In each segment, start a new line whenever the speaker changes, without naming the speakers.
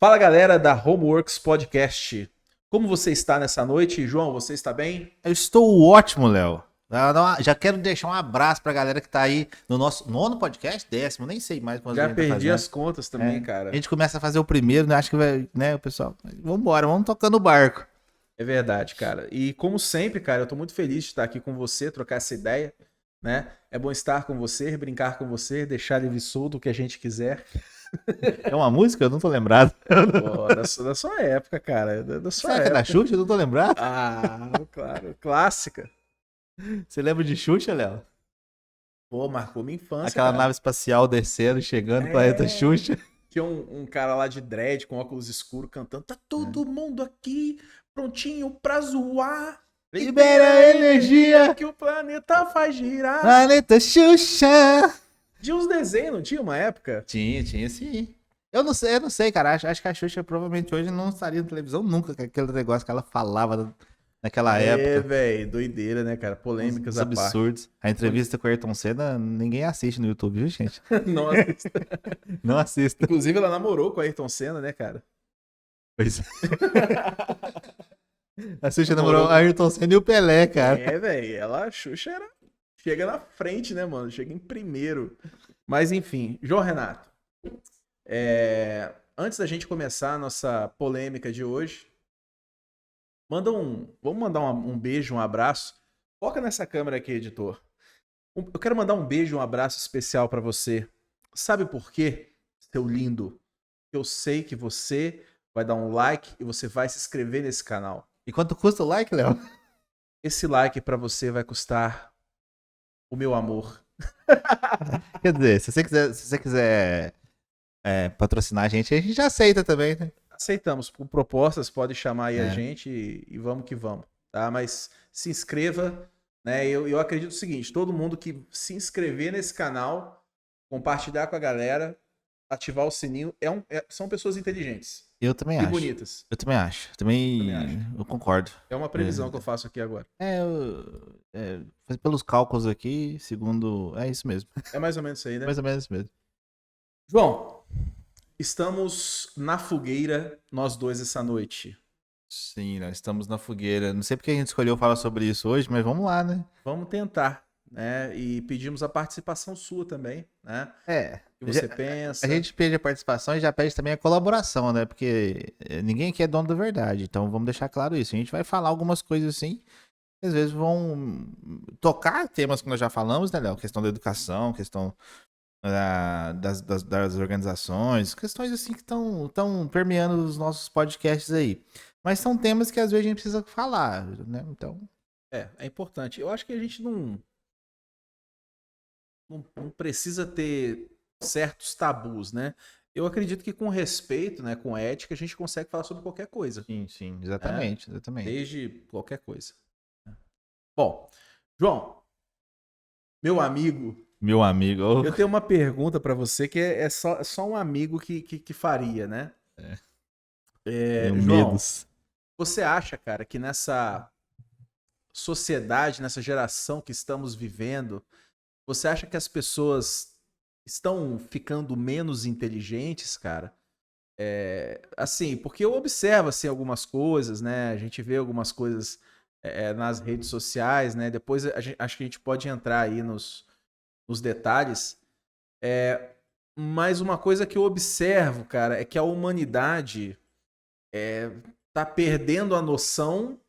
Fala galera da Homeworks Podcast. Como você está nessa noite? João, você está bem?
Eu estou ótimo, Léo. Já quero deixar um abraço pra galera que tá aí no nosso nono podcast, 10º, nem sei mais quantos a
Já
gente tá
perdi
fazendo.
as contas também,
A
cara.
gente começa a fazer o primeiro, né? Acho que vai, né, o pessoal, vambora, vamos tocando o barco.
É verdade, cara. E como sempre, cara, eu tô muito feliz de estar aqui com você, trocar essa ideia, né? É bom estar com você, brincar com você, deixar livre solto o que a gente quiser.
É uma música? Eu não tô lembrado.
Pô, da sua época, cara. Da sua
Será que é da
época.
Xuxa? Eu não tô lembrado.
Ah, claro. Clássica.
Você lembra de Xuxa, Léo?
Pô, marcou minha infância,
Aquela
cara.
nave espacial descendo, chegando, planeta
É.
Xuxa.
Tinha um cara lá de dread com óculos escuros cantando: Tá todo mundo aqui prontinho pra zoar.
Libera a energia,
Que o planeta faz girar.
planeta Xuxa.
Tinha uns desenhos, não tinha uma época?
Tinha sim. Eu não sei, cara. Acho que a Xuxa provavelmente hoje não estaria na televisão nunca com aquele negócio que ela falava naquela época.
Velho, doideira, né, cara? Polêmicas
Uns
à parte.
absurdos. A entrevista com o Ayrton Senna, ninguém assiste no YouTube, viu, gente?
Nossa.
Não assista.
Inclusive, ela namorou com a Ayrton Senna, né, cara?
Pois é. A Xuxa namorou o Ayrton Senna e o Pelé, cara.
É, velho. A Xuxa chega na frente, né, mano? Chega em primeiro. Mas, enfim. João Renato. Antes da gente começar a nossa polêmica de hoje, vamos mandar um beijo, um abraço. Foca nessa câmera aqui, editor. Eu quero mandar um beijo, um abraço especial pra você. Sabe por quê, seu lindo? Eu sei que você vai dar um like e você vai se inscrever nesse canal.
E quanto custa o like, Léo?
Esse like pra você vai custar o meu amor.
Quer dizer, se você quiser patrocinar a gente já aceita também, né?
Aceitamos por propostas, pode chamar aí a
É.
gente e vamos que vamos, tá? Mas se inscreva, né? Eu acredito o seguinte, todo mundo que se inscrever nesse canal, compartilhar com a galera, ativar o sininho, são pessoas inteligentes
Eu também
e
acho.
bonitas.
Eu também acho.
Também acho.
Eu concordo.
É uma previsão que eu faço aqui agora.
Pelos cálculos aqui, segundo. É isso mesmo.
É mais ou menos isso aí, né?
Mais ou menos isso mesmo.
João, estamos na fogueira, nós dois, essa noite.
Sim, nós estamos na fogueira. Não sei porque a gente escolheu falar sobre isso hoje, mas vamos lá, né?
Vamos tentar, né? E pedimos a participação sua também, né? O que você pensa?
A gente pede a participação e já pede também a colaboração, né? Porque ninguém aqui é dono da verdade. Então vamos deixar claro isso. A gente vai falar algumas coisas assim, que às vezes vão tocar temas que nós já falamos, né, Léo? Questão da educação, questão das organizações, questões assim que estão permeando os nossos podcasts aí. Mas são temas que às vezes a gente precisa falar, né? Então.
É importante. Eu acho que a gente não precisa ter certos tabus, né? Eu acredito que com respeito, né, com ética, a gente consegue falar sobre qualquer coisa.
Sim, exatamente.
Desde qualquer coisa. Bom, João, meu amigo.
Meu amigo.
Eu tenho uma pergunta pra você que é só um amigo que faria, né?
Tenho
João,
medos.
você acha, cara, que nessa sociedade, nessa geração que estamos vivendo, você acha que as pessoas estão ficando menos inteligentes, cara? Assim, porque eu observo assim, algumas coisas, né? A gente vê algumas coisas nas redes sociais, né? Depois acho que a gente pode entrar aí nos detalhes. Mas uma coisa que eu observo, cara, é que a humanidade tá perdendo a noção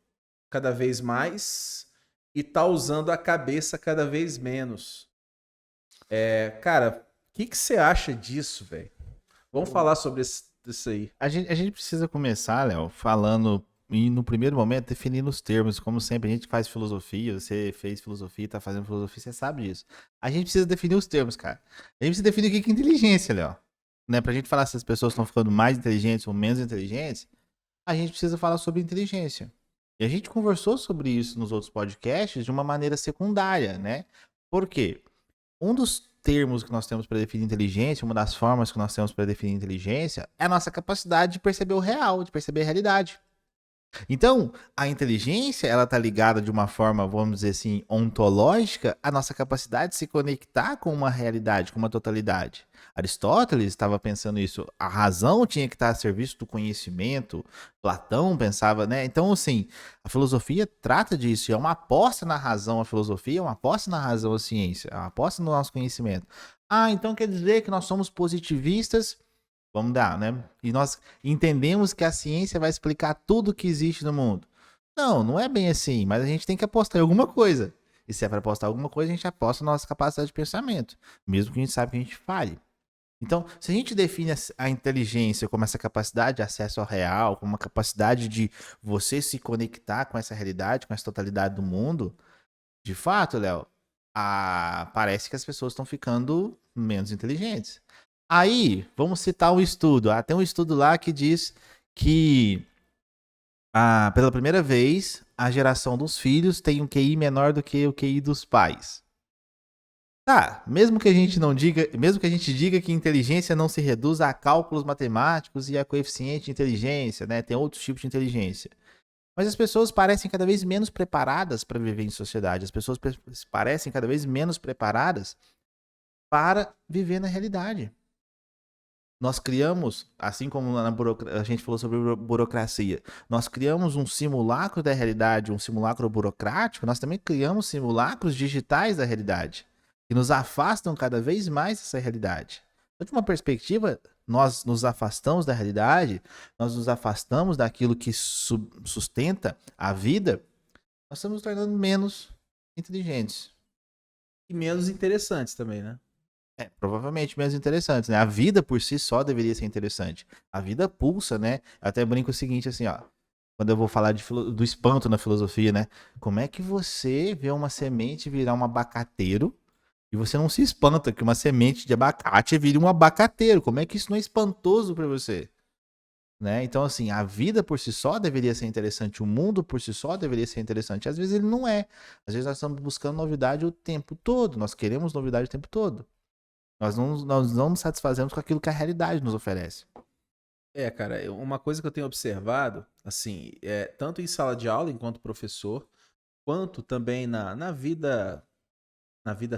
cada vez mais e tá usando a cabeça cada vez menos. Cara, o que você acha disso, velho? Vamos falar sobre isso aí.
A gente precisa começar, Léo, falando e no primeiro momento definindo os termos, como sempre a gente faz filosofia, você fez filosofia, tá fazendo filosofia, você sabe disso. A gente precisa definir os termos, cara. A gente precisa definir o que é inteligência, Léo. Né? Pra gente falar se as pessoas estão ficando mais inteligentes ou menos inteligentes, a gente precisa falar sobre inteligência. E a gente conversou sobre isso nos outros podcasts de uma maneira secundária, né? Por quê? Um dos termos que nós temos para definir inteligência, uma das formas que nós temos para definir inteligência, é a nossa capacidade de perceber o real, de perceber a realidade. Então, a inteligência, ela tá ligada de uma forma, vamos dizer assim, ontológica, à nossa capacidade de se conectar com uma realidade, com uma totalidade. Aristóteles estava pensando isso. A razão tinha que estar a serviço do conhecimento. Platão pensava, né? Então, assim, a filosofia trata disso. É uma aposta na razão, a filosofia é uma aposta na razão, a ciência, é uma aposta no nosso conhecimento. Ah, então quer dizer que nós somos positivistas. Vamos dar, né? E nós entendemos que a ciência vai explicar tudo que existe no mundo. Não, não é bem assim, mas a gente tem que apostar em alguma coisa. E se é para apostar em alguma coisa, a gente aposta na nossa capacidade de pensamento, mesmo que a gente saiba que a gente fale. Então, se a gente define a inteligência como essa capacidade de acesso ao real, como uma capacidade de você se conectar com essa realidade, com essa totalidade do mundo, de fato, Léo, parece que as pessoas estão ficando menos inteligentes. Aí, vamos citar um estudo. Tem um estudo lá que diz que, pela primeira vez, a geração dos filhos tem um QI menor do que o QI dos pais. Tá, mesmo que a gente não diga, mesmo que a gente diga que inteligência não se reduz a cálculos matemáticos e a coeficiente de inteligência, né? Tem outros tipos de inteligência. Mas as pessoas parecem cada vez menos preparadas para viver em sociedade. As pessoas parecem cada vez menos preparadas para viver na realidade. Nós criamos, assim como a gente falou sobre burocracia, nós criamos um simulacro da realidade, um simulacro burocrático, nós também criamos simulacros digitais da realidade, que nos afastam cada vez mais dessa realidade. Então, de uma perspectiva, nós nos afastamos da realidade, nós nos afastamos daquilo que sustenta a vida, nós estamos nos tornando menos inteligentes.
E menos interessantes também, né?
Provavelmente menos interessantes, né? A vida por si só deveria ser interessante. A vida pulsa, né? Eu até brinco o seguinte, assim, ó. Quando eu vou falar do espanto na filosofia, né? Como é que você vê uma semente virar um abacateiro e você não se espanta que uma semente de abacate vire um abacateiro? Como é que isso não é espantoso pra você? Né? Então, assim, a vida por si só deveria ser interessante, o mundo por si só deveria ser interessante. Às vezes ele não é. Às vezes nós estamos buscando novidade o tempo todo, nós queremos novidade o tempo todo. Nós não nos satisfazemos com aquilo que a realidade nos oferece.
Cara, uma coisa que eu tenho observado, assim, tanto em sala de aula enquanto professor, quanto também na vida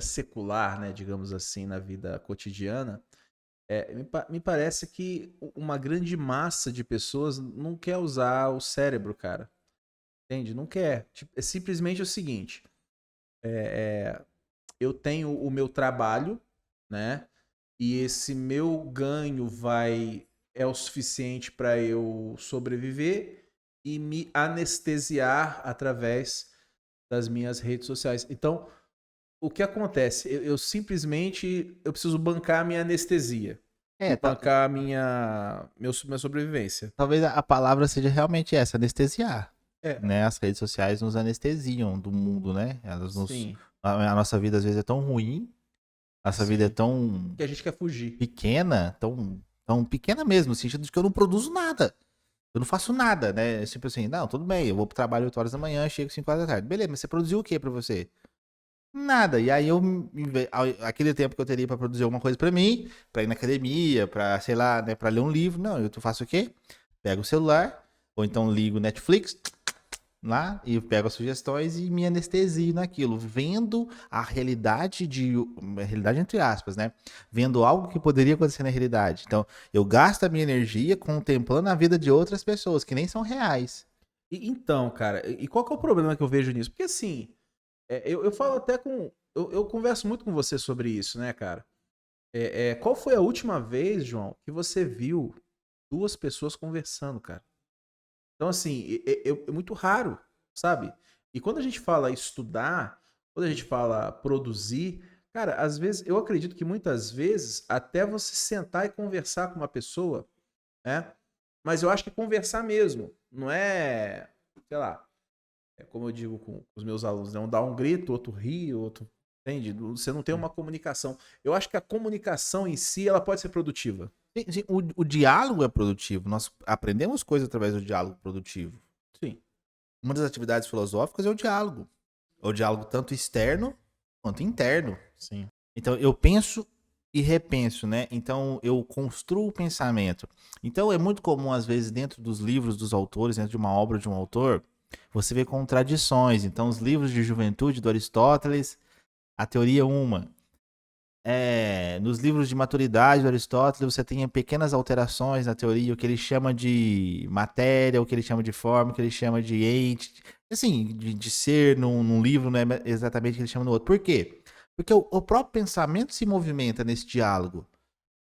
secular, né, digamos assim, na vida cotidiana, me parece que uma grande massa de pessoas não quer usar o cérebro, cara. Entende? Não quer. Tipo, é simplesmente o seguinte: eu tenho o meu trabalho, né? E esse meu ganho é o suficiente para eu sobreviver e me anestesiar através das minhas redes sociais. Então, o que acontece? Eu simplesmente eu preciso bancar a minha anestesia e bancar a minha sobrevivência.
Talvez a palavra seja realmente essa, anestesiar.
É,
Né? As redes sociais nos anestesiam do mundo, né?
sim,
A nossa vida às vezes é tão ruim, nossa vida é
sim.
tão
Que a gente quer fugir.
pequena, tão pequena mesmo, no sentido de que eu não produzo nada. Eu não faço nada, né? É tipo assim, não, tudo bem, eu vou pro trabalho 8 horas da manhã, chego 5 horas da tarde. Beleza, mas você produziu o que pra você? Nada. E aí aquele tempo que eu teria pra produzir alguma coisa pra mim, pra ir na academia, pra, sei lá, né, para ler um livro, não, eu faço o quê? Pego o celular, ou então ligo Netflix lá e pego as sugestões e me anestesio naquilo, vendo a realidade realidade entre aspas, né? Vendo algo que poderia acontecer na realidade. Então, eu gasto a minha energia contemplando a vida de outras pessoas que nem são reais.
Então, cara, e qual que é o problema que eu vejo nisso? Porque assim, eu falo até com. Eu converso muito com você sobre isso, né, cara? Qual foi a última vez, João, que você viu duas pessoas conversando, cara? Então, assim, é muito raro, sabe? E quando a gente fala estudar, quando a gente fala produzir, cara, às vezes, eu acredito que muitas vezes, até você sentar e conversar com uma pessoa, né? Mas eu acho que é conversar mesmo, não é, sei lá, como eu digo com os meus alunos, né? Um dá um grito, outro ri, outro. Entende? Você não tem uma comunicação. Eu acho que a comunicação em si, ela pode ser produtiva.
Sim, sim, o diálogo é produtivo. Nós aprendemos coisas através do diálogo produtivo.
Sim.
Uma das atividades filosóficas é o diálogo. É o diálogo tanto externo quanto interno.
Sim.
Então, eu penso e repenso, né? Então eu construo o pensamento. Então é muito comum, às vezes, dentro dos livros dos autores, dentro de uma obra de um autor, você vê contradições. Então, os livros de juventude do Aristóteles, a teoria é uma. Nos livros de maturidade do Aristóteles, você tem pequenas alterações na teoria, o que ele chama de matéria, o que ele chama de forma, o que ele chama de ente, assim, de ser num livro não é exatamente o que ele chama no outro. Por quê? Porque o próprio pensamento se movimenta nesse diálogo,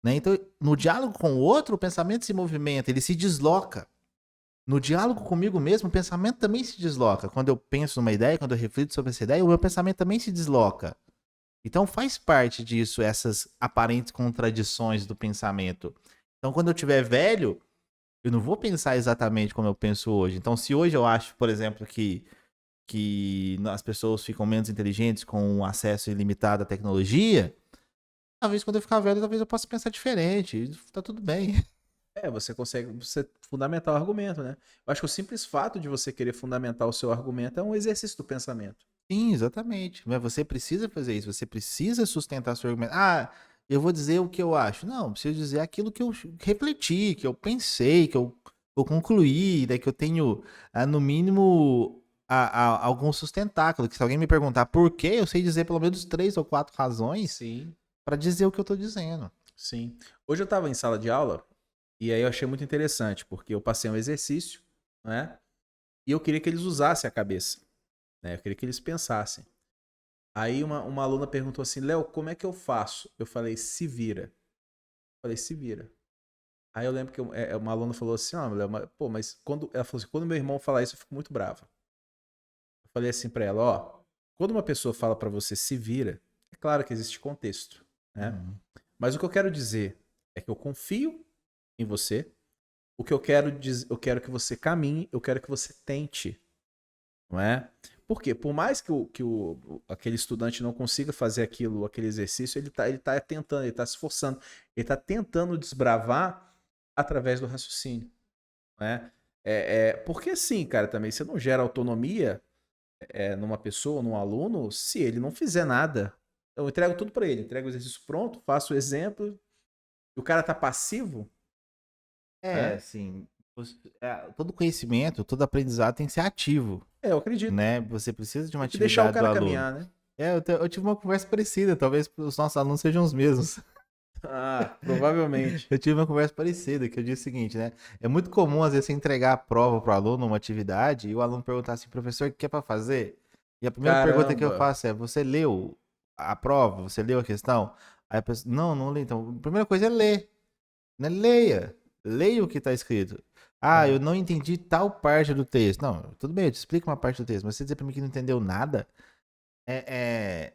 né? Então, no diálogo com o outro, o pensamento se movimenta, ele se desloca. No diálogo comigo mesmo, o pensamento também se desloca. Quando eu penso numa ideia, quando eu reflito sobre essa ideia, o meu pensamento também se desloca. Então faz parte disso essas aparentes contradições do pensamento. Então quando eu tiver velho, eu não vou pensar exatamente como eu penso hoje. Então se hoje eu acho, por exemplo, que as pessoas ficam menos inteligentes com um acesso ilimitado à tecnologia, talvez quando eu ficar velho, talvez eu possa pensar diferente. Tá tudo bem.
Você consegue fundamentar o argumento, né? Eu acho que o simples fato de você querer fundamentar o seu argumento é um exercício do pensamento.
Sim, exatamente. Mas você precisa fazer isso, você precisa sustentar seu argumento. Ah, eu vou dizer o que eu acho. Não, eu preciso dizer aquilo que eu refleti, que eu pensei, que eu concluí, né, que eu tenho, no mínimo, algum sustentáculo. Que se alguém me perguntar por quê, eu sei dizer pelo menos 3 ou 4 razões
Sim,
para dizer o que eu tô dizendo.
sim. Hoje eu estava em sala de aula e aí eu achei muito interessante, porque eu passei um exercício, né? E eu queria que eles usassem a cabeça, né? Eu queria que eles pensassem. Aí uma aluna perguntou assim, Léo, como é que eu faço? Eu falei, se vira. Eu falei, se vira. Aí eu lembro que uma aluna falou assim, Léo, pô, mas quando ela falou assim, quando meu irmão fala isso, eu fico muito brava. Eu falei assim pra ela, ó, quando uma pessoa fala pra você se vira, é claro que existe contexto, né?
Uhum.
Mas o que eu quero dizer é que eu confio em você. O que eu quero dizer, eu quero que você caminhe, eu quero que você tente, não é? Por quê? Por mais que aquele estudante não consiga fazer aquele exercício, ele tá tentando, ele está se esforçando, ele está tentando desbravar através do raciocínio, né? Porque assim, cara, também você não gera autonomia numa pessoa, num aluno, se ele não fizer nada. Eu entrego tudo para ele, entrego o exercício pronto, faço o exemplo, e o cara tá passivo, né?
Assim, todo conhecimento, todo aprendizado tem que ser ativo,
Eu acredito.
né? Você precisa de uma
Tem que deixar o
atividade do
cara
aluno.
caminhar, né?
Eu tive uma conversa parecida, talvez os nossos alunos sejam os mesmos.
Ah, provavelmente.
Eu tive uma conversa parecida, que eu disse o seguinte, né? É muito comum, às vezes, você entregar a prova para o aluno, uma atividade, e o aluno perguntar assim, professor, o que é para fazer? E a primeira pergunta que eu
Caramba.
faço é, você leu a prova? Você leu a questão? Aí a pessoa, não li. Então, a primeira coisa é ler, né? Leia. Leia o que está escrito. Ah, eu
Aham.
não entendi tal parte do texto. Não, tudo bem, eu te explico uma parte do texto, mas você dizer para mim que não entendeu nada,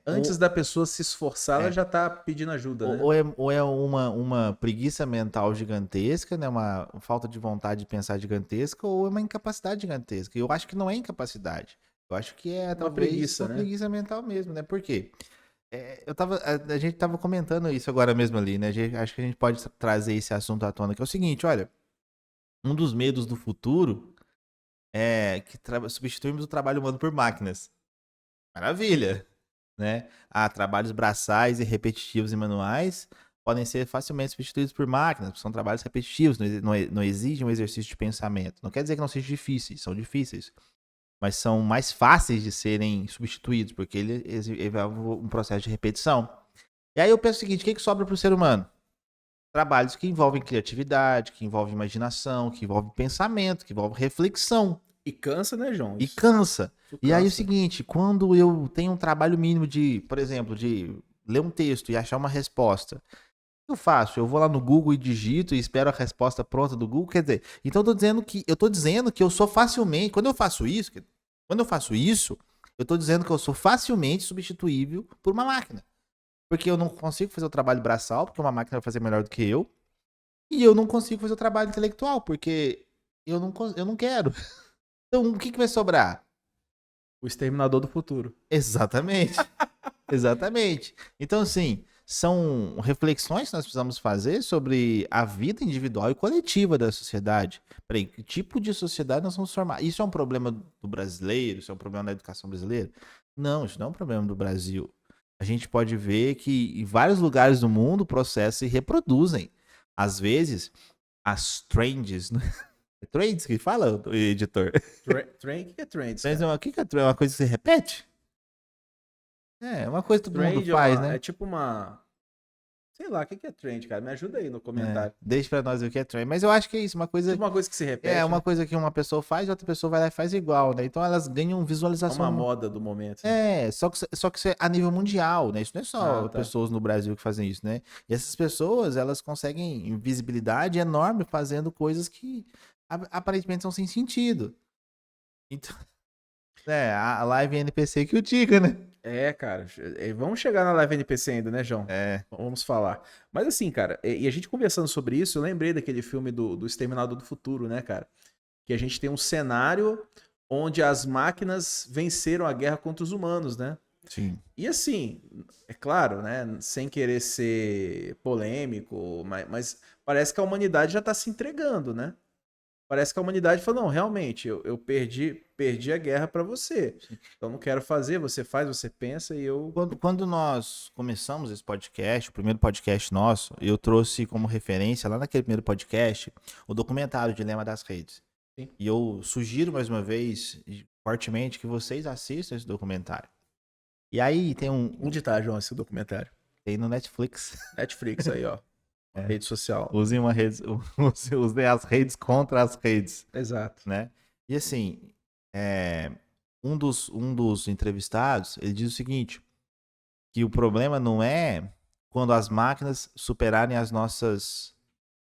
Antes da pessoa se esforçar, ela
é,
já tá pedindo ajuda,
Ou,
né?
ou é uma preguiça mental gigantesca, né? Uma falta de vontade de pensar gigantesca, ou é uma incapacidade gigantesca. Eu acho que não é incapacidade. Eu acho que é
Uma
talvez
preguiça,
uma
né?
preguiça mental mesmo, né? Por quê? A gente tava comentando isso agora mesmo ali, né? Acho que a gente pode trazer esse assunto à tona, que é o seguinte, olha, um dos medos do futuro é que substituímos o trabalho humano por máquinas. Maravilha! Né? Trabalhos braçais e repetitivos e manuais podem ser facilmente substituídos por máquinas, porque são trabalhos repetitivos, não exigem um exercício de pensamento. Não quer dizer que não sejam difíceis, são difíceis, mas são mais fáceis de serem substituídos, porque ele envolve um processo de repetição. E aí eu penso o seguinte, o que sobra para o ser humano? Trabalhos que envolvem criatividade, que envolvem imaginação, que envolvem pensamento, que envolvem reflexão.
E cansa, né, João?
E
Isso
cansa. E aí é o
cansa.
seguinte, quando eu tenho um trabalho mínimo de, por exemplo, de ler um texto e achar uma resposta, o que eu faço? Eu vou lá no Google e digito e espero a resposta pronta do Google. Quer dizer, então eu tô dizendo que eu sou facilmente, quando eu faço isso, eu tô dizendo que eu sou facilmente substituível por uma máquina. Porque eu não consigo fazer o trabalho braçal, porque uma máquina vai fazer melhor do que eu, e eu não consigo fazer o trabalho intelectual, porque eu não quero. Então, o que vai sobrar?
O exterminador do futuro.
Exatamente. Exatamente. Então, assim, são reflexões que nós precisamos fazer sobre a vida individual e coletiva da sociedade. Peraí, que tipo de sociedade nós vamos formar? Isso é um problema do brasileiro? Isso é um problema da educação brasileira? Não, isso não é um problema do Brasil. a gente pode ver que em vários lugares do mundo processos se reproduzem. Às vezes, as trends, né? É trends que fala, editor?
Trend, o que é trends,
Trends é
cara?
uma, que é trend? É uma coisa que você repete? É uma coisa que todo mundo
Trend
faz, né?
é tipo uma. Sei lá, o que é trend, cara? Me ajuda aí no comentário.
Deixa pra nós ver o que é trend. Mas eu acho que é isso, uma coisa.
Tipo uma coisa que se
É
repete,
uma
né?
coisa que uma pessoa faz e outra pessoa vai lá e faz igual, né? Então elas ganham
É uma
visualização.
moda do momento, né?
Só que isso é a nível mundial, né? Isso não é
Ah,
só
tá.
pessoas no Brasil que fazem isso, né? E essas pessoas, elas conseguem visibilidade enorme fazendo coisas que aparentemente são sem sentido. Então, a live NPC que o diga, né?
É, cara. Vamos chegar na live NPC ainda, né, João?
É,
Vamos falar. Mas assim, cara, e a gente conversando sobre isso, eu lembrei daquele filme do Exterminador do Futuro, né, cara? Que a gente tem um cenário onde as máquinas venceram a guerra contra os humanos, né?
sim.
E assim, é claro, né? Sem querer ser polêmico, mas parece que a humanidade já está se entregando, né? Parece que a humanidade falou, não, realmente, eu perdi a guerra para você. Então não quero fazer, você faz, você pensa e eu.
Quando nós começamos esse podcast, o primeiro podcast nosso, eu trouxe como referência, lá naquele primeiro podcast, o documentário Dilema das Redes.
Sim.
E eu sugiro mais uma vez, fortemente, que vocês assistam esse documentário. E aí tem
Onde tá, João, esse documentário?
tem no Netflix.
Netflix aí, ó.
É.
Rede social.
Usem uma rede, usem as redes contra as redes,
Exato.
né? E assim, é, um dos entrevistados, ele diz o seguinte, que o problema não é quando as máquinas superarem as nossas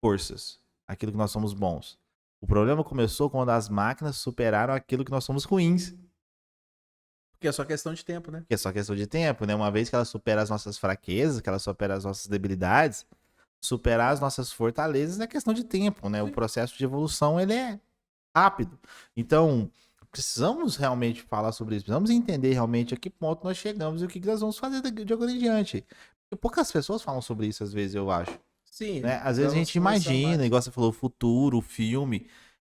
forças, aquilo que nós somos bons. O problema começou quando as máquinas superaram aquilo que nós somos ruins.
Porque é só questão de tempo, né?
Que é só questão de tempo, né? Uma vez que ela supera as nossas fraquezas, que ela supera as nossas debilidades, superar as nossas fortalezas é questão de tempo, né? O processo de evolução, ele é rápido. Então, precisamos realmente falar sobre isso. Precisamos entender realmente a que ponto nós chegamos e o que nós vamos fazer de agora em diante. Porque poucas pessoas falam sobre isso, às vezes, eu acho.
Sim,
Né? Às vezes a
precisamos
gente
conversar
imagina,
mais.
igual você falou, o futuro, o filme,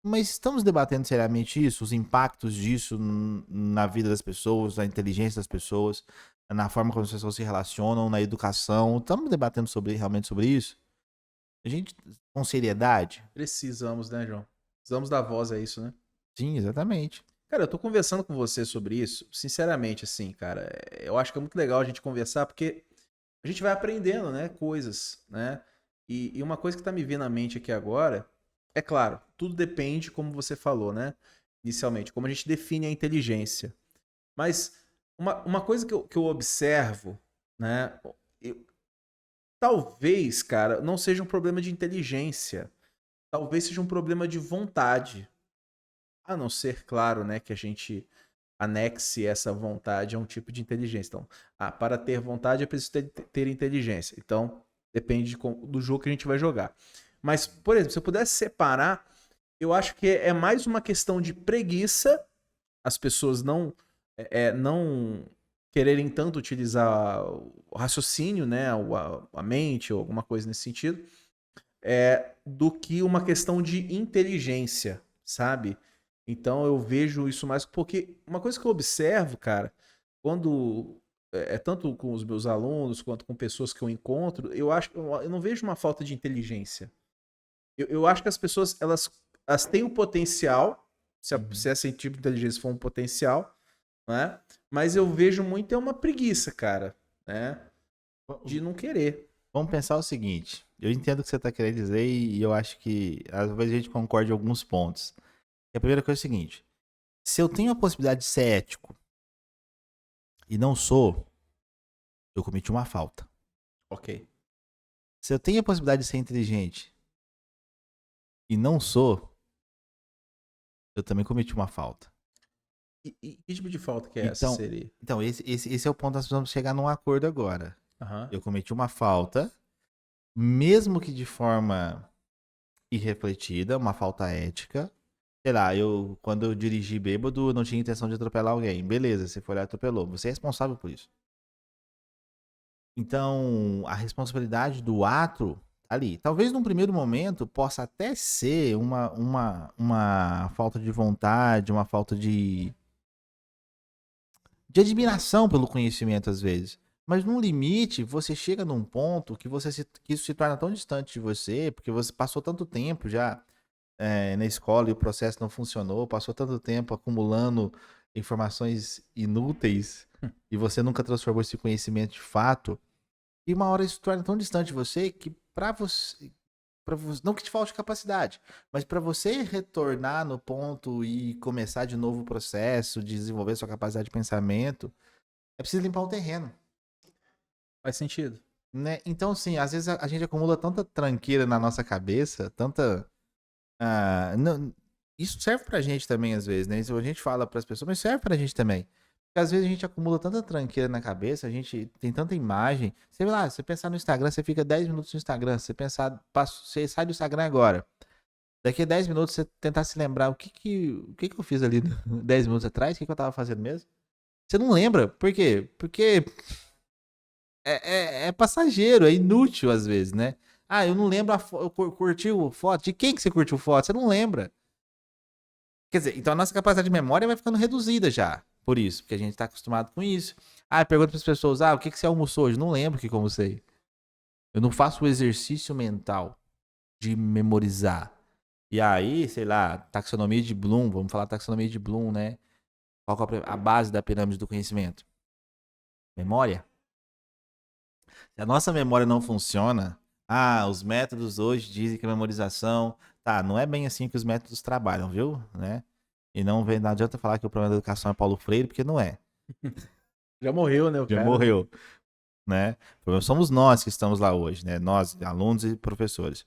mas estamos debatendo seriamente isso, os impactos disso na vida das pessoas, na inteligência das pessoas, na forma como as pessoas se relacionam, na educação. Estamos debatendo realmente sobre isso? A gente, com seriedade?
Precisamos, né, João? Precisamos dar voz a isso, né?
Sim, exatamente.
Cara, eu tô conversando com você sobre isso, sinceramente, assim, cara, eu acho que é muito legal a gente conversar, porque a gente vai aprendendo, né, coisas, né? E uma coisa que tá me vindo à mente aqui agora, é claro, tudo depende, como você falou, né? Inicialmente, como a gente define a inteligência. Mas uma coisa que eu observo, né? Talvez, cara, não seja um problema de inteligência. Talvez seja um problema de vontade. A não ser, claro, né, que a gente anexe essa vontade a um tipo de inteligência. Então, para ter vontade é preciso ter inteligência. Então, depende do jogo que a gente vai jogar. Mas, por exemplo, se eu pudesse separar, eu acho que é mais uma questão de preguiça, as pessoas não quererem tanto utilizar o raciocínio, né, a mente ou alguma coisa nesse sentido, do que uma questão de inteligência, sabe? Então eu vejo isso mais porque uma coisa que eu observo, cara, quando tanto com os meus alunos quanto com pessoas que eu encontro, eu não vejo uma falta de inteligência. Eu acho que as pessoas elas têm o potencial, se esse tipo de inteligência for um potencial, né? Mas eu vejo muito uma preguiça, cara, né? De não querer.
Vamos pensar o seguinte. Eu entendo o que você está querendo dizer e eu acho que às vezes a gente concorda em alguns pontos. E a primeira coisa é o seguinte: se eu tenho a possibilidade de ser ético e não sou, eu cometi uma falta.
Ok.
Se eu tenho a possibilidade de ser inteligente e não sou, eu também cometi uma falta.
E que tipo de falta que é essa?
Então,
Seria?
então esse é o ponto que nós precisamos chegar num acordo agora.
Aham.
Eu cometi uma falta, mesmo que de forma irrefletida, uma falta ética. Sei lá, quando eu dirigi bêbado, eu não tinha intenção de atropelar alguém. Beleza, você foi lá e atropelou. Você é responsável por isso. Então, a responsabilidade do ato tá ali. Talvez num primeiro momento possa até ser uma falta de vontade, uma falta de admiração pelo conhecimento, às vezes. Mas num limite, você chega num ponto que isso se torna tão distante de você, porque você passou tanto tempo já na escola e o processo não funcionou, passou tanto tempo acumulando informações inúteis e você nunca transformou esse conhecimento de fato, e uma hora isso se torna tão distante de você que para você, não que te falte capacidade, mas para você retornar no ponto e começar de novo o processo, desenvolver sua capacidade de pensamento, é preciso limpar o terreno.
Faz sentido.
Né? Então, assim, às vezes a gente acumula tanta tranqueira na nossa cabeça, tanta. Isso serve pra gente também, às vezes, né? Isso a gente fala pras pessoas, mas serve pra gente também. Porque às vezes a gente acumula tanta tranqueira na cabeça, a gente tem tanta imagem. Sei lá, você pensar no Instagram, você fica 10 minutos no Instagram. Você pensar, você sai do Instagram agora. Daqui a 10 minutos você tentar se lembrar o que eu fiz ali 10 minutos atrás, o que eu tava fazendo mesmo. Você não lembra. Por quê? Porque é passageiro, é inútil às vezes, né? Ah, eu não lembro eu curtiu foto. De quem que você curtiu foto? Você não lembra. Quer dizer, então a nossa capacidade de memória vai ficando reduzida já. Por isso, porque a gente tá acostumado com isso. Ah, pergunta para as pessoas, o que você almoçou hoje? Não lembro o que eu almocei. Eu não faço o exercício mental de memorizar. E aí, sei lá, taxonomia de Bloom, vamos falar taxonomia de Bloom, né? Qual que é a base da pirâmide do conhecimento? Memória. Se a nossa memória não funciona, os métodos hoje dizem que a memorização, não é bem assim que os métodos trabalham, viu? Né? E não adianta falar que o problema da educação é Paulo Freire, porque não é.
Já morreu, né, o
Já
cara?
morreu, né? O problema somos nós que estamos lá hoje, né? Nós, alunos e professores.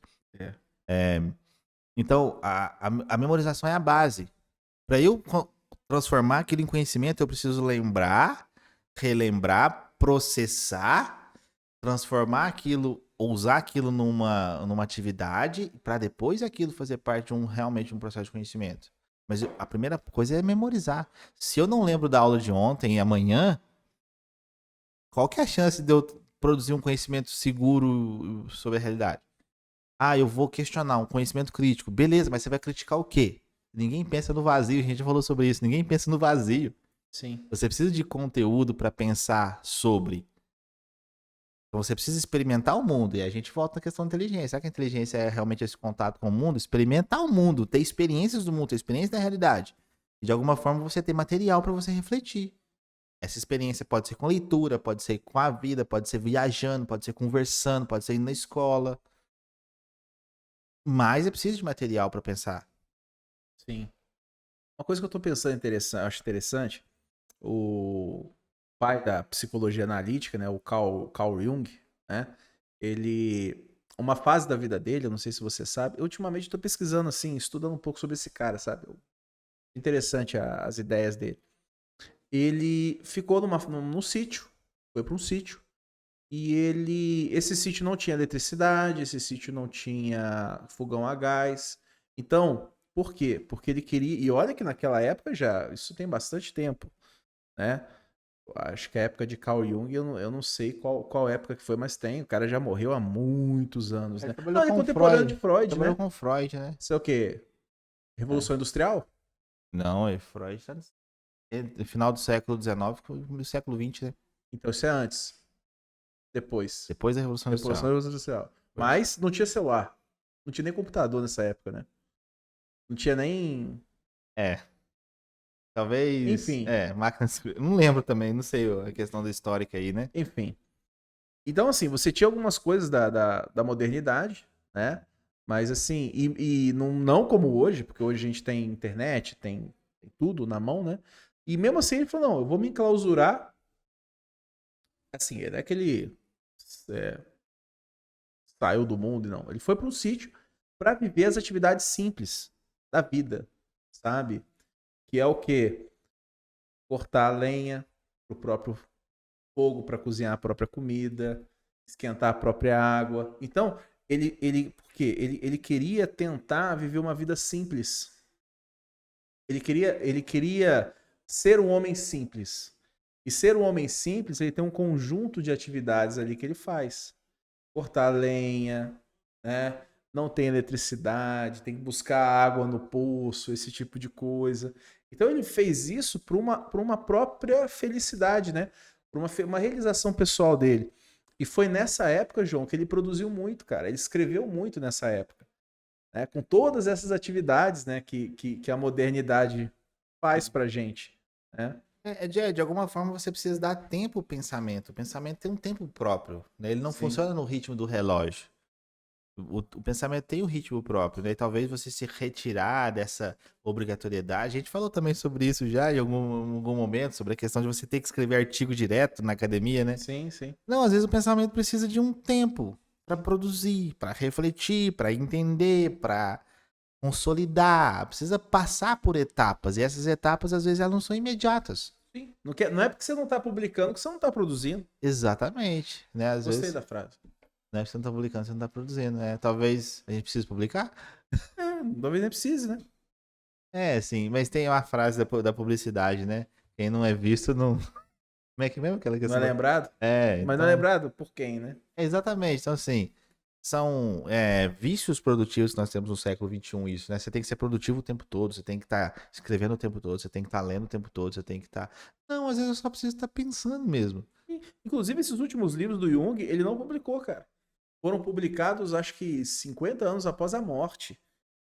Então, a memorização é a base. Para eu transformar aquilo em conhecimento, eu preciso lembrar, relembrar, processar, transformar aquilo, usar aquilo numa atividade, para depois aquilo fazer parte de realmente um processo de conhecimento. Mas a primeira coisa é memorizar. Se eu não lembro da aula de ontem e amanhã, qual que é a chance de eu produzir um conhecimento seguro sobre a realidade? Eu vou questionar um conhecimento crítico. Beleza, mas você vai criticar o quê? Ninguém pensa no vazio, a gente já falou sobre isso. Ninguém pensa no vazio.
Sim.
Você precisa de conteúdo para pensar sobre. Então você precisa experimentar o mundo. E a gente volta na questão da inteligência. Será que a inteligência é realmente esse contato com o mundo? Experimentar o mundo, ter experiências do mundo, ter experiência da realidade. E de alguma forma você ter material para você refletir. Essa experiência pode ser com leitura, pode ser com a vida, pode ser viajando, pode ser conversando, pode ser indo na escola. Mas é preciso de material para pensar.
Sim. Uma coisa que eu tô pensando acho interessante, o pai da psicologia analítica, né, o Carl Jung, né, uma fase da vida dele, eu não sei se você sabe, ultimamente eu tô pesquisando assim, estudando um pouco sobre esse cara, sabe? Interessante as ideias dele. Ele ficou num sítio, foi para um sítio, e esse sítio não tinha eletricidade, esse sítio não tinha fogão a gás. Então, por quê? Porque ele queria. E olha que naquela época isso tem bastante tempo, né? Acho que a época de Carl Jung, eu não sei qual época que foi, mas tem. O cara já morreu há muitos anos, né?
Trabalhou
Ele é
com
contemporâneo de Freud,
trabalhou
né?
com Freud, né?
Isso é o quê? Revolução Industrial?
Não, Freud tá no final do século XIX, no século XX, né?
Então isso é antes. Depois.
Depois da Revolução
Depois da
Industrial.
Revolução Industrial. Mas não tinha celular. Não tinha nem computador nessa época, né? Não tinha nem.
Talvez.
Enfim.
Máquinas. Não lembro também, não sei a questão da histórica aí, né?
Enfim. Então, assim, você tinha algumas coisas da modernidade, né? Mas, assim, e não como hoje, porque hoje a gente tem internet, tem tudo na mão, né? E mesmo assim ele falou: não, eu vou me enclausurar. Assim, ele é aquele. Saiu do mundo, não. Ele foi para um sítio para viver as atividades simples da vida, sabe? Que é o quê? Cortar a lenha pro próprio fogo para cozinhar a própria comida, esquentar a própria água. Então, por quê? Ele queria tentar viver uma vida simples. Ele queria ser um homem simples. E ser um homem simples, ele tem um conjunto de atividades ali que ele faz. Cortar lenha, né? Não tem eletricidade, tem que buscar água no poço, esse tipo de coisa. Então ele fez isso para uma própria felicidade, né? por uma realização pessoal dele. E foi nessa época, João, que ele produziu muito, cara. Ele escreveu muito nessa época, né? Com todas essas atividades, né, que a modernidade faz pra gente, né?
De alguma forma você precisa dar tempo ao pensamento. O pensamento tem um tempo próprio, né? Ele não
Sim.
funciona no ritmo do relógio. O pensamento tem um ritmo próprio, né? E talvez você se retirar dessa obrigatoriedade. A gente falou também sobre isso já em algum momento, sobre a questão de você ter que escrever artigo direto na academia, né?
Sim, sim.
Não, às vezes o pensamento precisa de um tempo para produzir, para refletir, para entender, para consolidar. Precisa passar por etapas. E essas etapas, às vezes, elas não são imediatas.
Sim. Não é porque você não tá publicando que você não tá produzindo.
Exatamente, né? Às
Gostei
vezes,
da frase.
né, você não tá publicando, você não tá produzindo, né? Talvez a gente precise publicar.
Talvez nem precise, né?
É, sim, mas tem uma frase da publicidade, né? Quem não é visto não. Como é que mesmo aquela
Não é
questão?
lembrado?
É,
Mas não é
então.
lembrado por quem, né?
Exatamente. Então, assim, são vícios produtivos que nós temos no século XXI, isso, né? Você tem que ser produtivo o tempo todo, você tem que estar escrevendo o tempo todo, você tem que estar lendo o tempo todo, você tem que estar. Não, às vezes eu só preciso estar pensando mesmo.
Inclusive, esses últimos livros do Jung, ele não publicou, cara. Foram publicados, acho que 50 anos após a morte.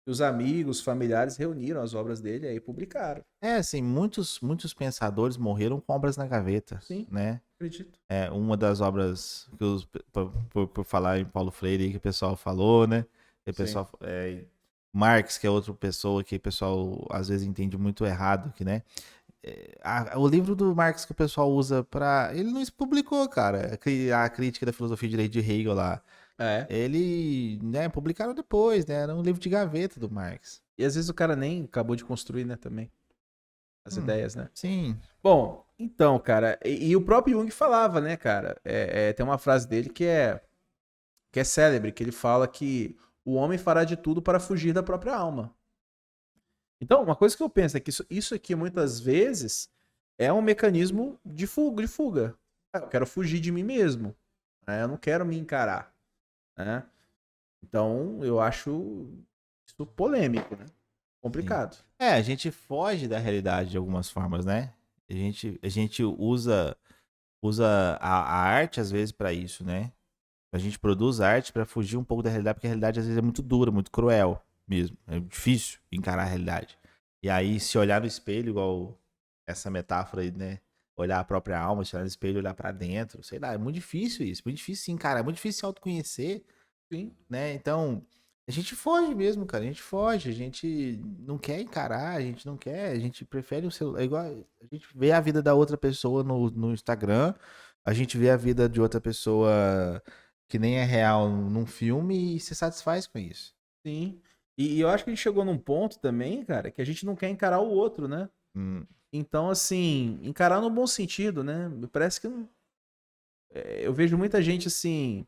E os amigos, familiares reuniram as obras dele e aí publicaram.
É, assim, muitos pensadores morreram com obras na gaveta,
Sim,
né?
acredito.
É uma das obras que por falar em Paulo Freire aí que o pessoal falou, né? Que o
Sim.
pessoal, Marx, que é outra pessoa que o pessoal às vezes entende muito errado, que, né? O livro do Marx que o pessoal usa para. Ele não se publicou, cara. A crítica da filosofia de direito de Hegel lá.
É.
Ele, né, publicaram depois, né? Era um livro de gaveta do Marx.
E às vezes o cara nem acabou de construir, né, também. As ideias, né?
Sim.
Bom, então, cara, e o próprio Jung falava, né, cara? Tem uma frase dele que é célebre, que ele fala que o homem fará de tudo para fugir da própria alma. Então, uma coisa que eu penso é que isso aqui, muitas vezes, é um mecanismo de fuga. Eu quero fugir de mim mesmo, né? Eu não quero me encarar, né? Então, eu acho isso polêmico, né?
Sim.
Complicado.
A gente foge da realidade de algumas formas, né? A gente usa a arte às vezes para isso, né? A gente produz arte para fugir um pouco da realidade, porque a realidade às vezes é muito dura, muito cruel mesmo. É difícil encarar a realidade. E aí, se olhar no espelho, igual essa metáfora aí, né? Olhar a própria alma, se olhar no espelho, olhar para dentro, sei lá, é muito difícil isso, muito difícil se encarar, é muito difícil se autoconhecer,
Sim.
né? Então, a gente foge mesmo, cara. A gente foge, a gente não quer encarar, a gente não quer, a gente prefere o celular. É igual a gente vê a vida da outra pessoa no Instagram, a gente vê a vida de outra pessoa que nem é real num filme e se satisfaz com isso.
Sim. E eu acho que a gente chegou num ponto também, cara, que a gente não quer encarar o outro, né?
Hum,
Então, assim, encarar no bom sentido, né? Parece que não. Eu vejo muita gente assim.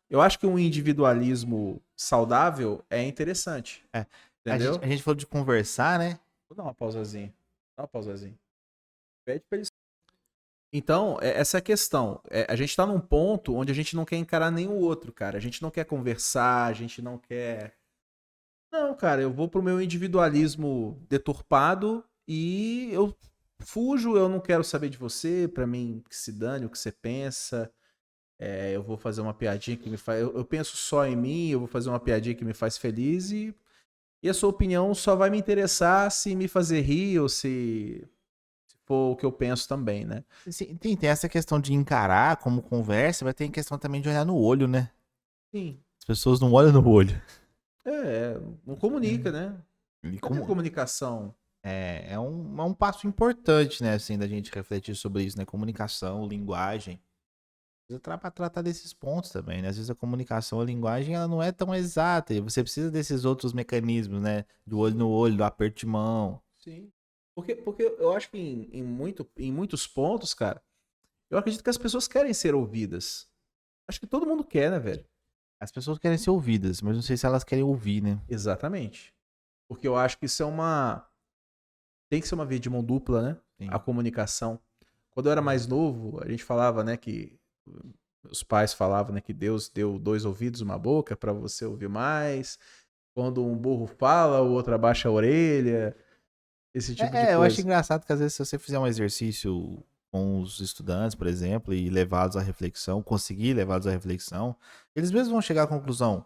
Eu acho que um individualismo saudável é interessante.
é. A
Entendeu?
gente falou de conversar, né?
Vou dar uma pausazinha. Dá uma pausazinha. Pede pra eles. Então, essa é a questão. A gente tá num ponto onde a gente não quer encarar nem o outro, cara. A gente não quer conversar, a gente não quer. Não, cara, eu vou pro meu individualismo deturpado e eu fujo, eu não quero saber de você, pra mim que se dane o que você pensa. Eu vou fazer uma piadinha que me faz. Eu penso só em mim, eu vou fazer uma piadinha que me faz feliz e a sua opinião só vai me interessar se me fazer rir ou se for o que eu penso também, né?
Sim, tem essa questão de encarar como conversa, mas tem questão também de olhar no olho, né?
Sim.
As pessoas não olham no olho.
Não comunica, né?
E
Cadê a
como,
comunicação?
é um passo importante, né, assim, da gente refletir sobre isso, né? Comunicação, linguagem. Precisa pra tratar desses pontos também, né? Às vezes a comunicação, a linguagem, ela não é tão exata. E você precisa desses outros mecanismos, né? Do olho no olho, do aperto de mão.
Sim. Porque eu acho que em muitos pontos, cara, eu acredito que as pessoas querem ser ouvidas. Acho que todo mundo quer, né, velho?
As pessoas querem ser ouvidas, mas não sei se elas querem ouvir, né?
Exatamente. Porque eu acho que isso é uma. Tem que ser uma via de mão dupla, né? A
Sim.
comunicação. Quando eu era mais novo, a gente falava, né, que os pais falavam, né, que Deus deu dois ouvidos, uma boca para você ouvir mais. Quando um burro fala, o outro abaixa a orelha. Esse tipo de
Eu acho
coisa.
engraçado que às vezes se você fizer um exercício com os estudantes, por exemplo, e levá-los à reflexão, conseguir levá-los à reflexão, eles mesmos vão chegar à conclusão.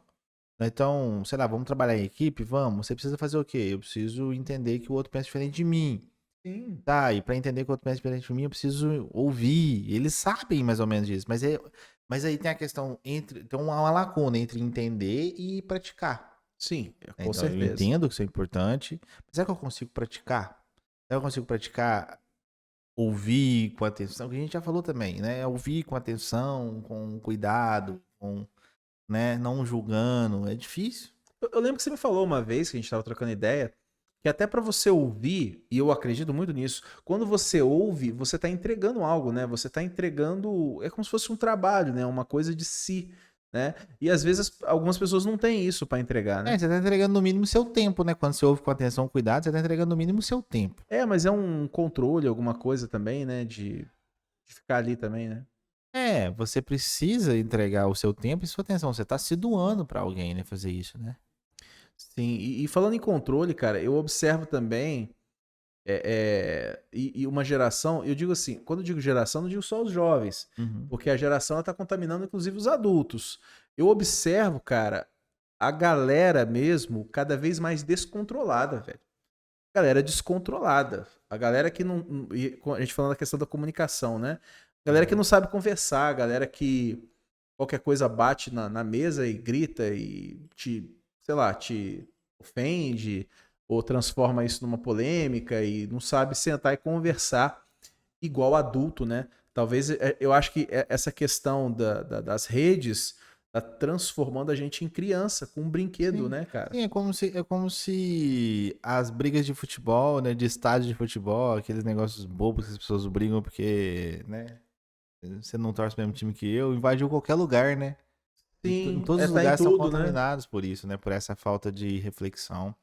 Né? Então, sei lá, vamos trabalhar em equipe? Vamos. Você precisa fazer o quê? Eu preciso entender que o outro pensa diferente de mim.
Sim.
Tá, e para entender que o outro pensa diferente de mim, eu preciso ouvir. Eles sabem mais ou menos disso, mas aí tem a questão entre, tem uma lacuna entre entender e praticar.
Sim, com
Então, eu
certeza.
entendo que isso é importante, mas será que eu consigo praticar? Será que eu consigo praticar ouvir com atenção? Que a gente já falou também, né? Ouvir com atenção, com cuidado, com, né, não julgando. É difícil.
Eu lembro que você me falou uma vez que a gente estava trocando ideia, que até para você ouvir, e eu acredito muito nisso, quando você ouve, você está entregando algo, né? Você está entregando, é como se fosse um trabalho, né? Uma coisa de si, né? E às vezes algumas pessoas não têm isso para entregar, né?
Você tá entregando no mínimo seu tempo, né? Quando você ouve com atenção, cuidado, você tá entregando no mínimo seu tempo.
É, mas é um controle, alguma coisa também, né? De ficar ali também, né?
Você precisa entregar o seu tempo e sua atenção. Você tá se doando pra alguém, né? Fazer isso, né?
Sim, e falando em controle, cara, eu observo também e uma geração, eu digo assim, quando eu digo geração, não digo só os jovens,
Uhum.
porque a geração está contaminando inclusive os adultos. Eu observo, cara, a galera mesmo cada vez mais descontrolada, velho. Galera descontrolada. A galera que não. A gente falando da questão da comunicação, né? Galera que não sabe conversar, galera que qualquer coisa bate na mesa e grita e sei lá, te ofende ou transforma isso numa polêmica e não sabe sentar e conversar igual adulto, né? Talvez eu acho que essa questão das redes tá transformando a gente em criança com um brinquedo,
Sim.
né, cara?
Sim, é como se as brigas de futebol, né? De estádio de futebol, aqueles negócios bobos que as pessoas brigam porque, né? Você não torce o mesmo time que eu, invadiu qualquer lugar, né? Em
Sim,
todos os
tá em
lugares são
tudo, né?
contaminados por isso, né? Por essa falta de reflexão.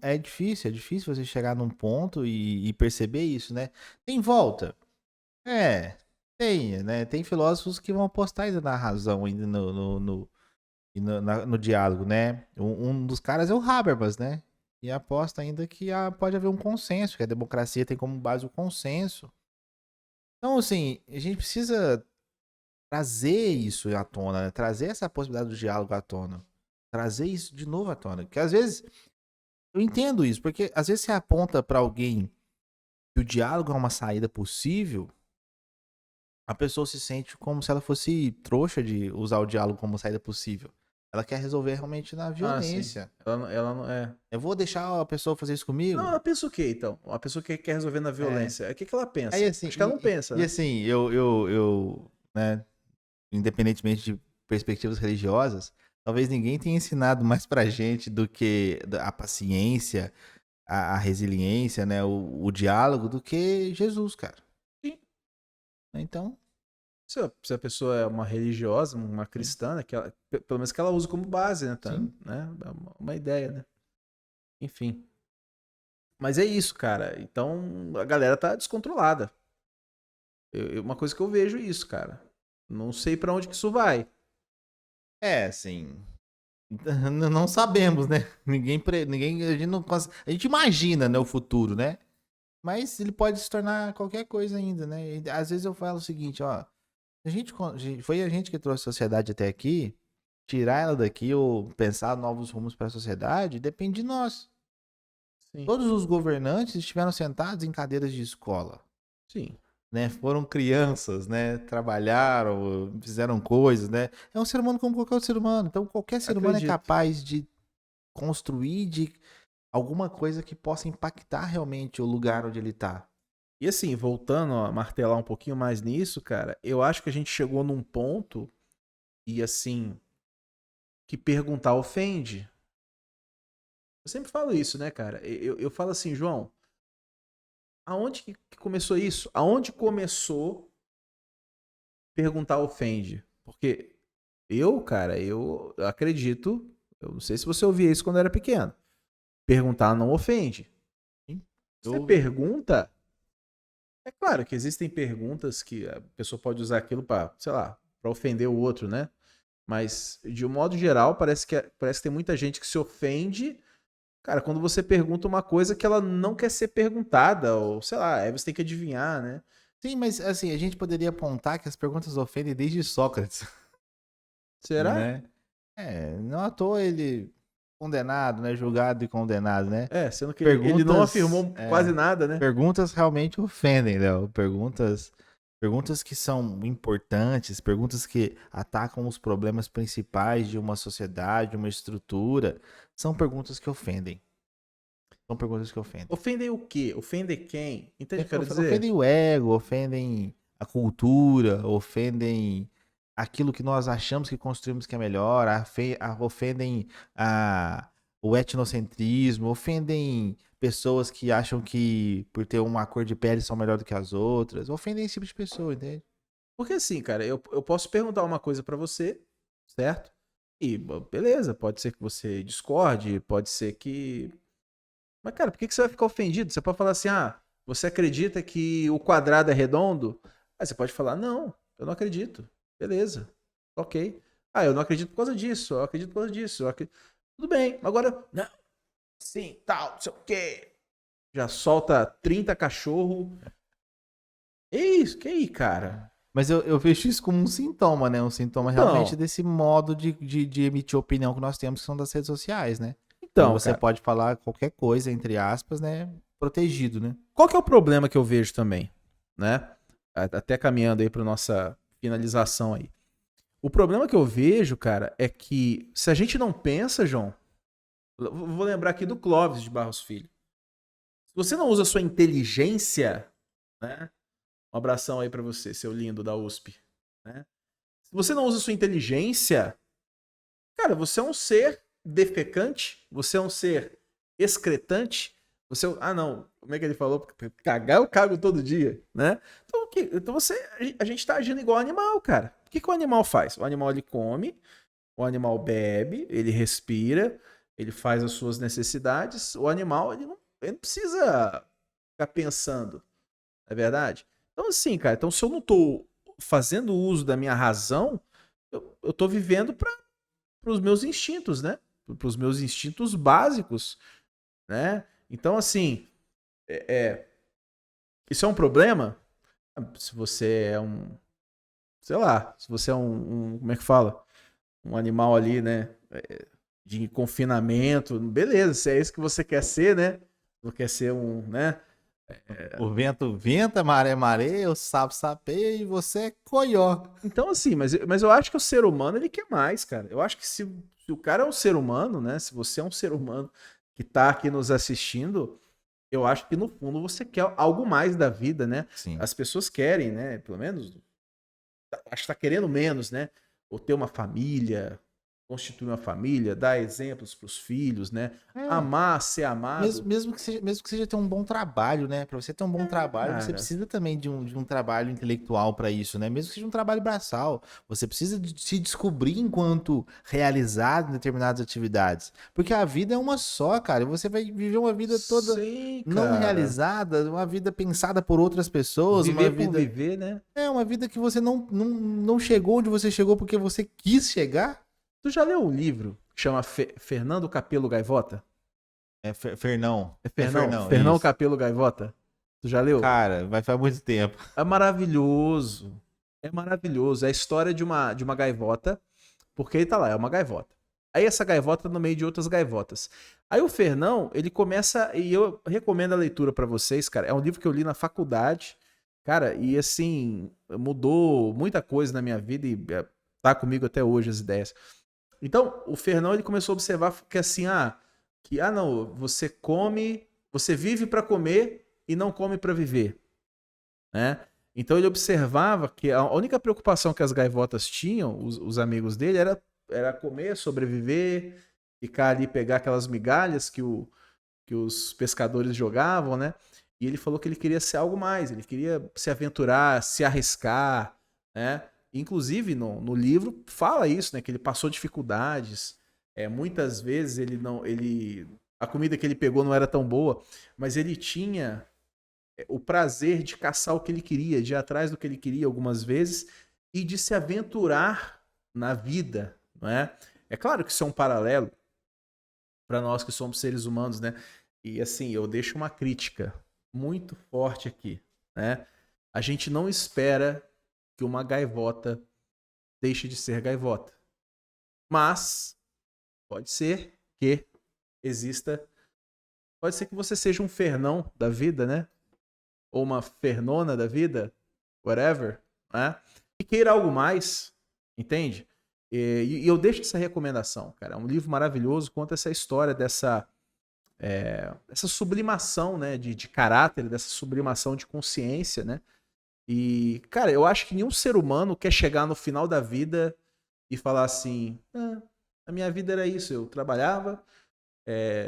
É difícil você chegar num ponto e perceber isso, né? Tem volta? É, tem, né? Tem filósofos que vão apostar ainda na razão, ainda no diálogo, né? Um dos caras é o Habermas, né? E aposta ainda que pode haver um consenso, que a democracia tem como base o consenso. Então, assim, a gente precisa trazer isso à tona, né? Trazer essa possibilidade do diálogo à tona. Trazer isso de novo à tona. Porque às vezes, eu entendo isso, porque às vezes você aponta pra alguém que o diálogo é uma saída possível, a pessoa se sente como se ela fosse trouxa de usar o diálogo como saída possível. Ela quer resolver realmente na
Ah, sim.
violência.
Ela não é.
Eu vou deixar a pessoa fazer isso
Não,
comigo?
ela pensa o quê, então? Uma pessoa que quer resolver na
É.
violência. O que ela
Aí
pensa?
assim,
Acho que ela não pensa, né?
assim, eu, né, independentemente de perspectivas religiosas, talvez ninguém tenha ensinado mais pra gente do que a paciência, a resiliência, né, o diálogo, do que Jesus, cara.
Sim.
Então,
Se a pessoa é uma religiosa, uma
sim,
cristã, né, pelo menos que ela use como base, né? Tá,
sim.
né? É uma ideia, né? Enfim. Mas é isso, cara. Então a galera tá descontrolada. Uma coisa que eu vejo é isso, cara. Não sei pra onde que isso vai.
Assim, não sabemos, né? Ninguém, a gente não, a gente imagina, né, o futuro, né? Mas ele pode se tornar qualquer coisa ainda, né? E às vezes eu falo o seguinte, ó, foi a gente que trouxe a sociedade até aqui, tirar ela daqui ou pensar novos rumos para a sociedade, depende de nós.
Sim.
Todos os governantes estiveram sentados em cadeiras de escola,
Sim.
né? Foram crianças, né? Trabalharam, fizeram coisas, né? É um ser humano como qualquer outro ser humano. Então qualquer ser humano é
Acredito.
capaz de construir de alguma coisa que possa impactar realmente o lugar onde ele está.
E assim, voltando a martelar um pouquinho mais nisso, cara, eu acho que a gente chegou num ponto e assim, que perguntar ofende. Eu sempre falo isso, né, cara? Eu falo assim, João, aonde que começou isso? Aonde começou perguntar ofende? Porque eu, cara, eu acredito, eu não sei se você ouvia isso quando era pequeno. Perguntar não ofende.
Sim.
Você pergunta, é claro que existem perguntas que a pessoa pode usar aquilo para, sei lá, para ofender o outro, né? Mas de um modo geral, parece que tem muita gente que se ofende, cara, quando você pergunta uma coisa que ela não quer ser perguntada, ou sei lá, aí você tem que adivinhar, né?
Sim, mas assim, a gente poderia apontar que as perguntas ofendem desde Sócrates,
Será?
né? Não à toa ele condenado, né? Julgado e condenado, né?
Sendo que ele não
Perguntas,
afirmou quase nada, né?
perguntas realmente ofendem, Léo. Perguntas que são importantes, perguntas que atacam os problemas principais de uma sociedade, de uma estrutura, são perguntas que ofendem. São perguntas que ofendem.
Ofendem o quê? Ofendem quem? Entende o que eu quero dizer?
Ofendem o ego, ofendem a cultura, ofendem aquilo que nós achamos que construímos que é melhor, ofendem o etnocentrismo, ofendem pessoas que acham que por ter uma cor de pele são melhor do que as outras, ofendem esse tipo de pessoa, entende?
Porque assim, cara, eu posso perguntar uma coisa pra você, certo? E beleza, pode ser que você discorde, pode ser que. Mas, cara, por que você vai ficar ofendido? Você pode falar assim, você acredita que o quadrado é redondo? Aí você pode falar, não, eu não acredito. Beleza, ok. Eu não acredito por causa disso, eu acredito por causa disso. Tudo bem, agora, não, sim, tal, não sei o quê. Já solta 30 cachorro. Que aí, cara?
Mas eu vejo isso como um sintoma, né? Um sintoma realmente
Então,
desse modo de emitir opinião que nós temos, que são das redes sociais, né? Então
então,
você
cara,
pode falar qualquer coisa, entre aspas, né? Protegido, né?
qual que é o problema que eu vejo também, né? Até caminhando aí para nossa finalização aí. O problema que eu vejo, cara, é que se a gente não pensa, João, vou lembrar aqui do Clóvis de Barros Filho. Se você não usa a sua inteligência, né? Um abração aí para você, seu lindo da USP, né? Se você não usa a sua inteligência, cara, você é um ser defecante, você é um ser excretante, não, como é que ele falou? Cagar eu cago todo dia, né? Então a gente tá agindo igual animal, cara. O que o animal faz? O animal ele come, o animal bebe, ele respira, ele faz as suas necessidades. O animal ele não precisa ficar pensando, não é verdade? Então assim, cara, então se eu não tô fazendo uso da minha razão, eu tô vivendo para os meus instintos, né? Para os meus instintos básicos, né? Então, assim, isso é um problema? Se você é um, sei lá, se você é como é que fala? Um animal ali, né? De confinamento, beleza, se é isso que você quer ser, né? Não quer ser um, né?
O vento venta, maré mareia, o sapo sapeia e você é coió.
Então, assim, mas eu acho que o ser humano, ele quer mais, cara. Eu acho que se o cara é um ser humano, né? Se você é um ser humano que tá aqui nos assistindo, eu acho que no fundo você quer algo mais da vida, né?
Sim.
As pessoas querem, né? Pelo menos, acho que tá querendo menos, né? Ou ter uma família, constituir uma família, dar exemplos para os filhos, né?
É.
Amar, ser amado.
Mesmo que seja ter um bom trabalho, né? Pra você ter um bom trabalho, você
Cara,
precisa também de um trabalho intelectual pra isso, né? Mesmo que seja um trabalho braçal, você precisa de se descobrir enquanto realizado em determinadas atividades. Porque a vida é uma só, cara. E você vai viver uma vida toda
sim,
não
cara.
realizada, uma vida pensada por outras pessoas, uma
Viver por
vida.
viver, né?
Uma vida que você não chegou onde você chegou porque você quis chegar.
Tu já leu um livro que chama Fernando Capelo Gaivota?
Fernão.
É
É Fernão,
Fernão
isso.
Capelo Gaivota? Tu já leu?
Cara, vai faz muito tempo.
É maravilhoso. É maravilhoso. É a história de uma gaivota, porque ele tá lá, é uma gaivota. Aí essa gaivota tá no meio de outras gaivotas. Aí o Fernão, ele começa, e eu recomendo a leitura pra vocês, cara. É um livro que eu li na faculdade, cara, e assim, mudou muita coisa na minha vida e tá comigo até hoje as ideias. Então, o Fernão, ele começou a observar que assim, não, você come, você vive pra comer e não come pra viver, né? Então ele observava que a única preocupação que as gaivotas tinham, os amigos dele, era comer, sobreviver, ficar ali, pegar aquelas migalhas que os pescadores jogavam, né? E ele falou que ele queria ser algo mais, ele queria se aventurar, se arriscar, né? Inclusive no livro fala isso, né? Que ele passou dificuldades, muitas vezes a comida que ele pegou não era tão boa, mas ele tinha o prazer de caçar o que ele queria, de ir atrás do que ele queria algumas vezes e de se aventurar na vida, não é? É claro que isso é um paralelo para nós que somos seres humanos, né? E assim, eu deixo uma crítica muito forte aqui, né? a gente não espera que uma gaivota deixe de ser gaivota. Mas pode ser que exista. Pode ser que você seja um Fernão da vida, né? Ou uma Fernona da vida, whatever, né? E queira algo mais, entende? E eu deixo essa recomendação, cara. É um livro maravilhoso, conta essa história essa sublimação, né, de caráter, dessa sublimação de consciência, né? E, cara, eu acho que nenhum ser humano quer chegar no final da vida e falar assim, a minha vida era isso, eu trabalhava,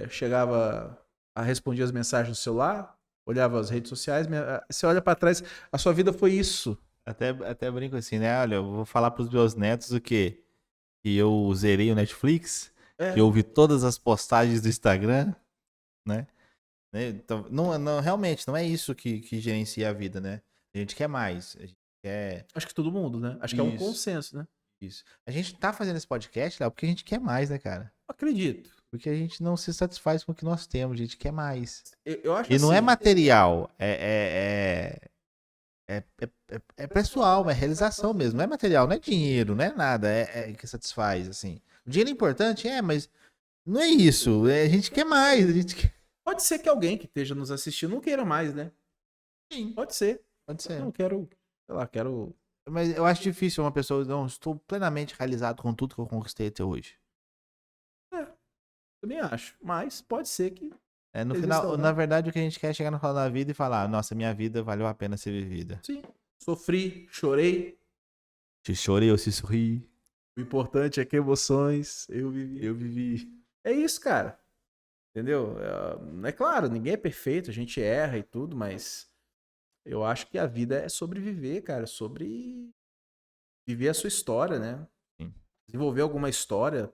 chegava a responder as mensagens no celular, olhava as redes sociais, você olha pra trás, a sua vida foi isso.
Até brinco assim, né? Olha, eu vou falar pros meus netos o quê? Que eu zerei o Netflix, que eu ouvi todas as postagens do Instagram, né? Então, realmente, não é isso que gerencia a vida, né? A gente quer mais. A gente quer.
Acho que todo mundo, né? Acho que é um consenso, né?
Isso. A gente tá fazendo esse podcast, Léo, porque a gente quer mais, né, cara?
Acredito.
Porque a gente não se satisfaz com o que nós temos, a gente quer mais.
Eu acho
E não é
assim,
material, é pessoal, é realização mesmo. Não é material, não é dinheiro, não é nada que satisfaz, assim. O dinheiro é importante, mas não é isso. A gente quer mais, a gente quer...
Pode ser que alguém que esteja nos assistindo não queira mais, né?
Sim,
Pode ser.
pode ser.
Não quero, sei lá, quero.
Mas eu acho difícil uma pessoa, não, estou plenamente realizado com tudo que eu conquistei até hoje.
Também acho. Mas pode ser que.
No
exista
final,
ou não.
na verdade, o que a gente quer é chegar no final da vida e falar, nossa, minha vida valeu a pena ser vivida.
Sim. Sofri, chorei.
Se chorei ou se sorri,
O importante é que emoções eu vivi.
eu vivi.
É isso, cara. Entendeu? É claro, ninguém é perfeito, a gente erra e tudo, mas eu acho que a vida é sobre viver, cara. Sobre viver a sua história, né?
Sim.
Desenvolver alguma história,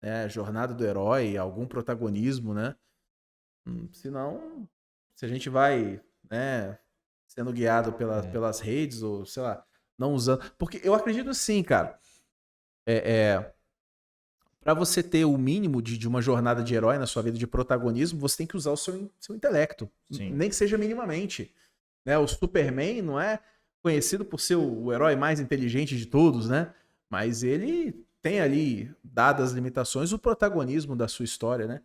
né? Jornada do herói, algum protagonismo, né? Senão, se a gente vai, né, sendo guiado pelas redes ou, sei lá, não usando. Porque eu acredito sim, cara. Para você ter o mínimo de uma jornada de herói na sua vida de protagonismo, você tem que usar o seu intelecto.
Sim.
Nem que seja minimamente. Né? O Superman não é conhecido por ser o herói mais inteligente de todos, né? Mas ele tem ali, dadas as limitações, o protagonismo da sua história, né?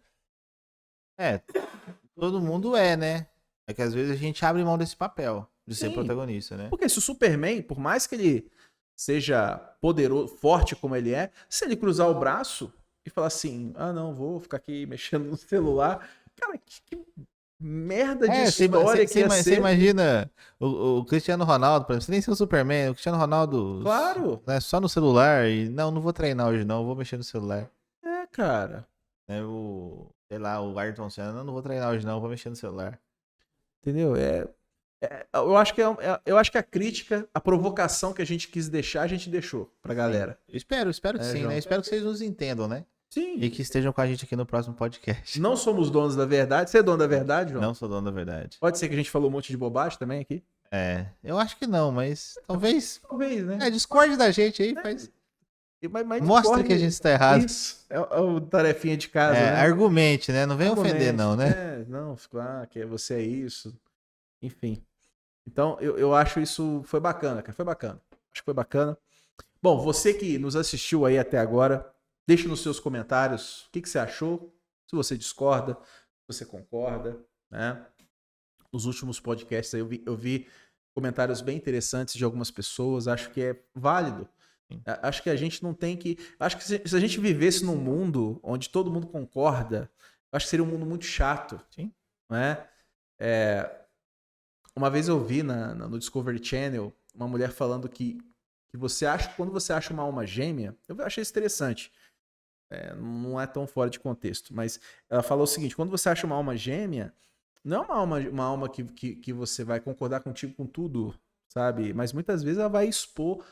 Todo mundo né? É que às vezes a gente abre mão desse papel de ser
Sim.
protagonista, né?
Porque se o Superman, por mais que ele seja poderoso, forte como ele é, se ele cruzar o braço e falar assim, não, vou ficar aqui mexendo no celular, cara, que merda de história que ia ser.
Você imagina o Cristiano Ronaldo, por exemplo, você nem ser o Superman, o Cristiano Ronaldo
Claro.
Né, só no celular e não vou treinar hoje não, vou mexer no celular.
Cara.
Né, sei lá, o Ayrton Senna, não vou treinar hoje não, vou mexer no celular.
Entendeu? Eu acho que eu acho que a crítica, a provocação que a gente quis deixar, a gente deixou pra galera.
Eu espero que sim,
João?
né? Espero que vocês nos entendam, né?
Sim.
E que estejam com a gente aqui no próximo podcast.
Não somos donos da verdade. Você é dono da verdade, João?
Não sou dono da verdade.
Pode ser que a gente falou um monte de bobagem também aqui?
Eu acho que não, mas talvez.
Talvez, né?
Discorde da gente aí, faz.
Mas
Mostra que a gente está errado.
Isso. É o tarefinha de casa, né?
Argumente, né? Não vem ofender, não, né?
Não, que você é isso. Enfim. Então, eu acho isso foi bacana, cara. Foi bacana. Acho que foi bacana. Bom, você que nos assistiu aí até agora, deixe nos seus comentários o que você achou, se você discorda, se você concorda, né? Nos últimos podcasts aí eu vi comentários bem interessantes de algumas pessoas, acho que é válido. Acho que a gente não tem que... Acho que se a gente vivesse num mundo onde todo mundo concorda, acho que seria um mundo muito chato.
Sim.
Né? Uma vez eu vi no Discovery Channel uma mulher falando que quando você acha uma alma gêmea, eu achei isso interessante. Não é tão fora de contexto, mas ela falou o seguinte: quando você acha uma alma gêmea, não é uma alma que você vai concordar contigo com tudo, sabe? Mas muitas vezes ela vai expor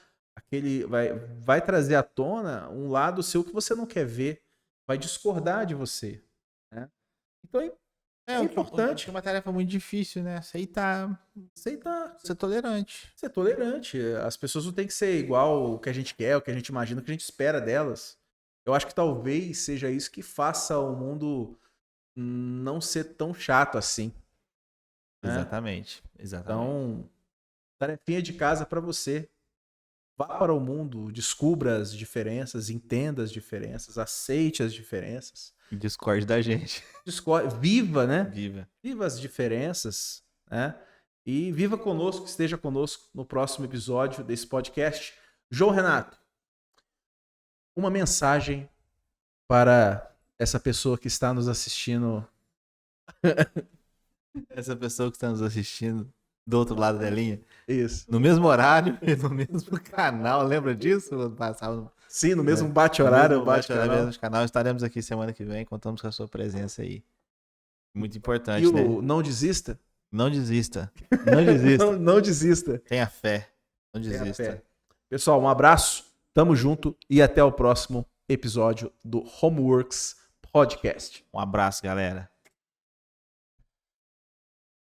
vai trazer à tona um lado seu que você não quer ver, vai discordar de você, né? Então é importante.
É uma tarefa muito difícil, né? Aceitar. Ser tolerante.
Ser tolerante. As pessoas não têm que ser igual o que a gente quer, o que a gente imagina, o que a gente espera delas. Eu acho que talvez seja isso que faça o mundo não ser tão chato assim.
Né? Exatamente.
Então, Tarefinha de casa para você. Vá para o mundo, descubra as diferenças, entenda as diferenças, aceite as diferenças.
Discorde da gente.
Viva, né?
Viva.
Viva as diferenças, né? E viva conosco, esteja conosco no próximo episódio desse podcast. João Renato, uma mensagem para essa pessoa que está nos assistindo.
Essa pessoa que está nos assistindo do outro lado da linha.
Isso.
No mesmo horário e no mesmo canal. Lembra disso? Passava...
Sim, no mesmo bate-horário,
bate-horário, no mesmo canal. Estaremos aqui semana que vem. Contamos com a sua presença aí. Muito importante,
e
né?
Não desista.
Não desista. Não desista.
Não desista.
Tenha fé. Não
Tenha
desista.
fé. Pessoal, um abraço. Tamo junto e até o próximo episódio do Homeworks Podcast.
Um abraço, galera.